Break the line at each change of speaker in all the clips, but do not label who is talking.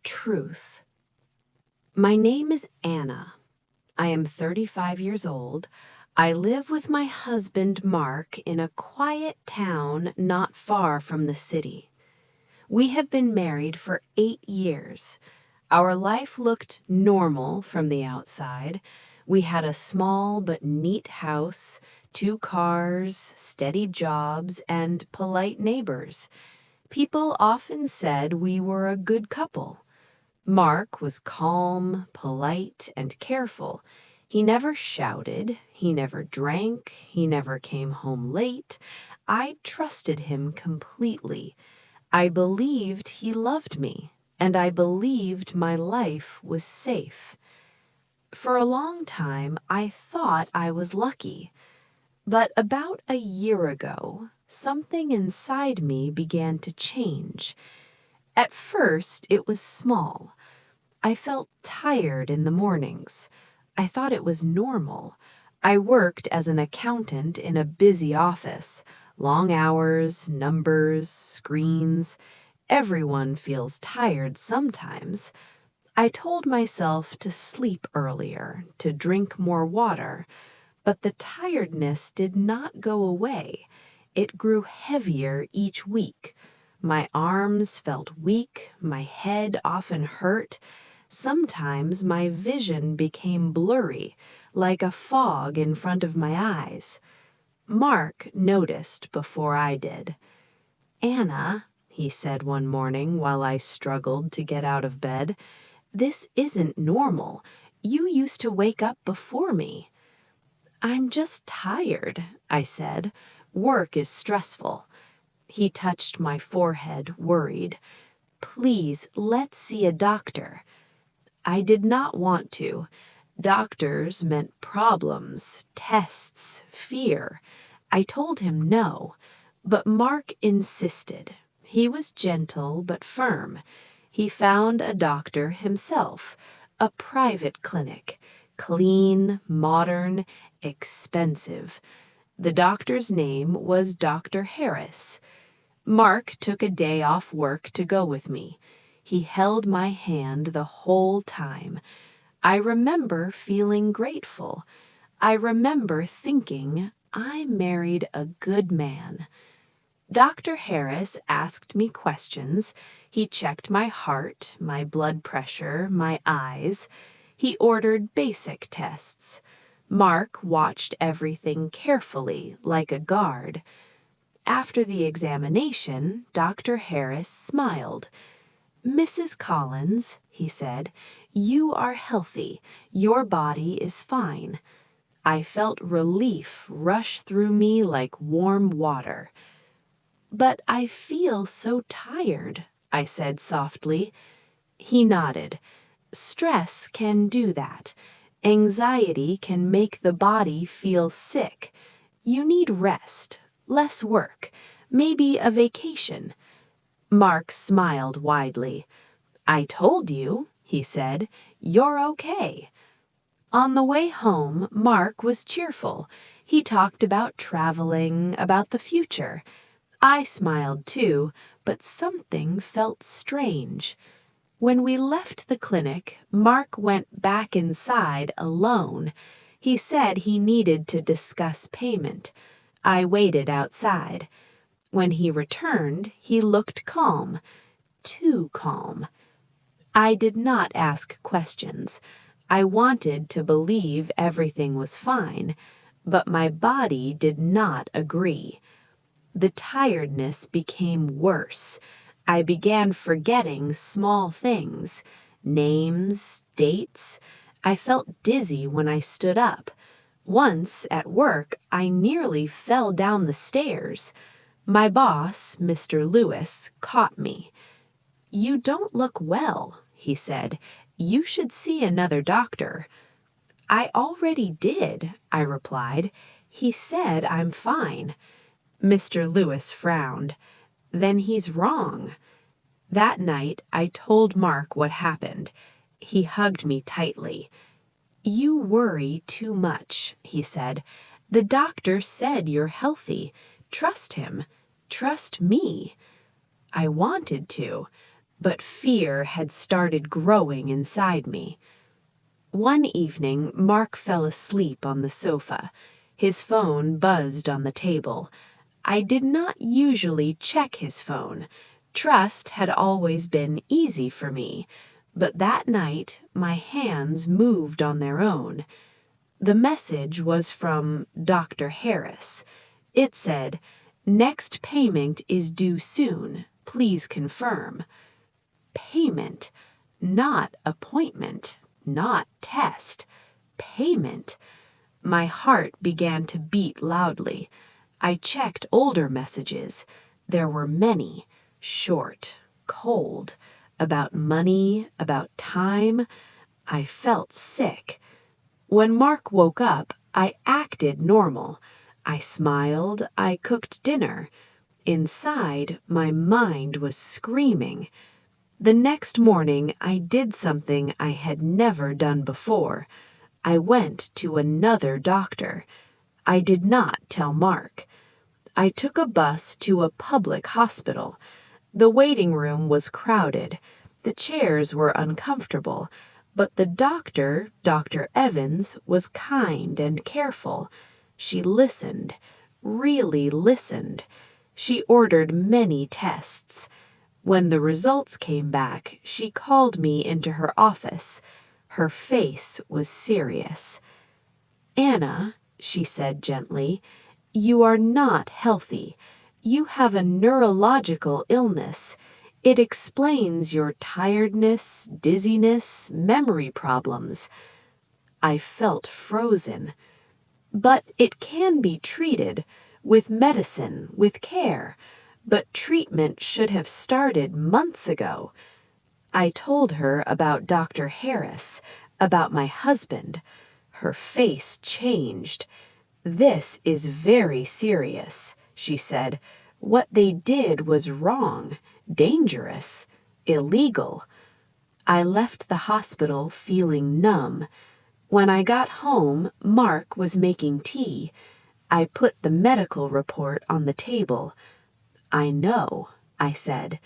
Truth. My name is Anna. I am 35 years old. I live with my husband, Mark, in a quiet town not far from the city. We have been married for 8 years. Our life looked normal from the outside. We had a small but neat house, 2 cars, steady jobs, and polite neighbors. People often said we were a good couple. Mark was calm, polite, and careful. He never shouted, he never drank, he never came home late. I trusted him completely. I believed he loved me, and I believed my life was safe. For a long time, I thought I was lucky. But about a year ago, something inside me began to change. At first, it was small. I felt tired in the mornings. I thought it was normal. I worked as an accountant in a busy office. Long hours, numbers, screens. Everyone feels tired sometimes. I told myself to sleep earlier, to drink more water, but the tiredness did not go away. It grew heavier each week. My arms felt weak, my head often hurt. Sometimes my vision became blurry, like a fog in front of my eyes. Mark noticed before I did. "Anna," he said one morning while I struggled to get out of bed, "this isn't normal. You used to wake up before me." "I'm just tired," I said. "Work is stressful." He touched my forehead, worried. "Please, let's see a doctor." I did not want to. Doctors meant problems, tests, fear. I told him no, but Mark insisted. He was gentle but firm. He found a doctor himself, a private clinic, clean, modern, expensive. The doctor's name was Dr. Harris. Mark took a day off work to go with me. He held my hand the whole time. I remember feeling grateful. I remember thinking, I married a good man. Dr. Harris asked me questions. He checked my heart, my blood pressure, my eyes. He ordered basic tests. Mark watched everything carefully, like a guard. After the examination, Dr. Harris smiled. "Mrs. Collins," he said, "you are healthy. Your body is fine." I felt relief rush through me like warm water. "But I feel so tired," I said softly. He nodded. "Stress can do that. Anxiety can make the body feel sick. You need rest, less work, maybe a vacation." Mark smiled widely. "I told you," he said, "you're okay." On the way home, Mark was cheerful. He talked about traveling, about the future. I smiled too, but something felt strange. When we left the clinic, Mark went back inside alone. He said he needed to discuss payment. I waited outside. When he returned, he looked calm. Too calm. I did not ask questions. I wanted to believe everything was fine, but my body did not agree. The tiredness became worse. I began forgetting small things, names, dates. I felt dizzy when I stood up. Once, at work, I nearly fell down the stairs. My boss, Mr. Lewis, caught me. "You don't look well," he said. "You should see another doctor." "I already did," I replied. "He said I'm fine." Mr. Lewis frowned. "Then he's wrong." That night, I told Mark what happened. He hugged me tightly. "You worry too much," he said. "The doctor said you're healthy. Trust him. Trust me." I wanted to, but fear had started growing inside me. One evening, Mark fell asleep on the sofa. His phone buzzed on the table. I did not usually check his phone. Trust had always been easy for me, but that night my hands moved on their own. The message was from Dr. Harris. It said, "Next payment is due soon. Please confirm." Payment, not appointment, not test. Payment. My heart began to beat loudly. I checked older messages. There were many, short, cold, about money, about time. I felt sick. When Mark woke up, I acted normal. I smiled, I cooked dinner. Inside, my mind was screaming. The next morning, I did something I had never done before. I went to another doctor. I did not tell Mark. I took a bus to a public hospital. The waiting room was crowded. The chairs were uncomfortable, but the doctor, Dr. Evans, was kind and careful. She listened, really listened. She ordered many tests. When the results came back, she called me into her office. Her face was serious. "Anna," she said gently, "you are not healthy. You have a neurological illness. It explains your tiredness, dizziness, memory problems." I felt frozen. "But it can be treated, with medicine, with care. But treatment should have started months ago." I told her about Dr. Harris, about my husband. Her face changed. "This is very serious," she said. "What they did was wrong, dangerous, illegal." I left the hospital feeling numb. When I got home, Mark was making tea. I put the medical report on the table. "I know," I said.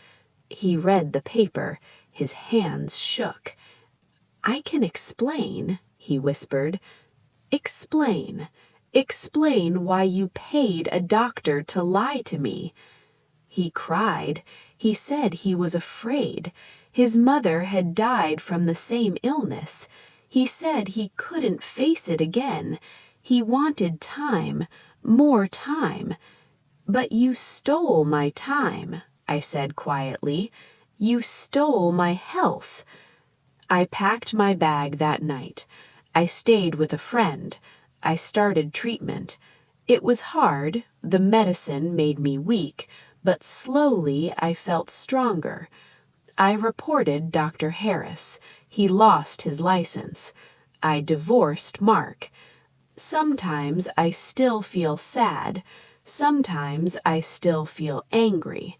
He read the paper. His hands shook. "I can explain," he whispered. "Explain. Explain why you paid a doctor to lie to me." He cried. He said he was afraid. His mother had died from the same illness. He said he couldn't face it again. He wanted time, more time. "But you stole my time," I said quietly. "You stole my health." I packed my bag that night. I stayed with a friend. I started treatment. It was hard. The medicine made me weak, but slowly I felt stronger. I reported Dr. Harris. He lost his license. I divorced Mark. Sometimes I still feel sad. Sometimes I still feel angry.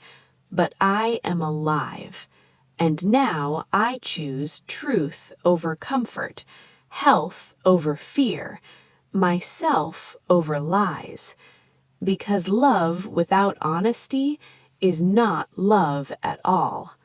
But I am alive. And now I choose truth over comfort, health over fear, myself over lies. Because love without honesty is not love at all.